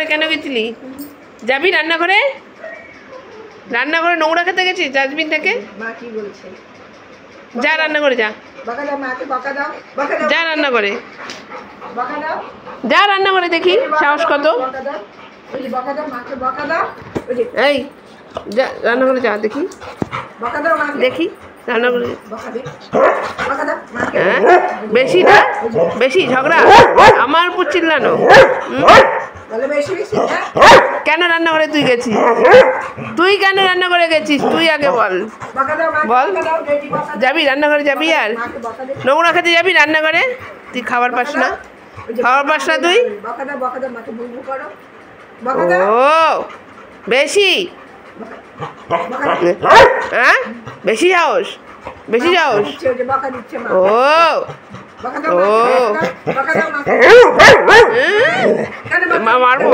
রান্নাঘরে কেন গেছিলি? যাবি রান্নাঘরে? রান্নাঘরে নোংরা খেতে গেছিস ডাস্টবিন থেকে? যা রান্নাঘরে যা, যা রান্নাঘরে, যা রান্নাঘরে, দেখি সাহস কত। এই যা রান্নাঘরে যা, দেখি দেখি রান্নাঘরে। হ্যাঁ বেশি না, বেশি ঝগড়া আমার উপর চিল্লানো। কেন রান্নাঘরে তুই গেছিস? তুই কেন রান্নাঘরে গেছিস? তুই আগে বল, বল। যাবি রান্নাঘরে? যাবি আর নোংরা খেতে যাবি রান্নাঘরে? তুই খাবার পাস না, খাবার পাস না তুই? ও বেশি, হ্যাঁ বেশি সাহস, বেশি সাহস। ও মারবো?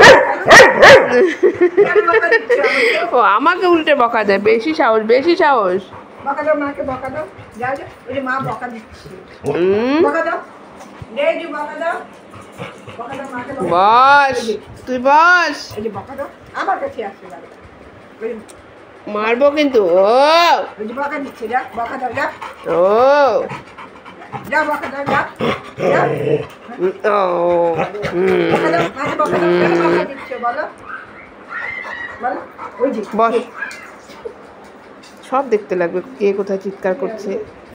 ও আমাকে উল্টে বকা দেয়? বেশি সাহস, বেশি সাহস। বস, তুই বস। মারবো কিন্তু। ও বস, সব দেখতে লাগবে কে কোথায় চিৎকার করছে।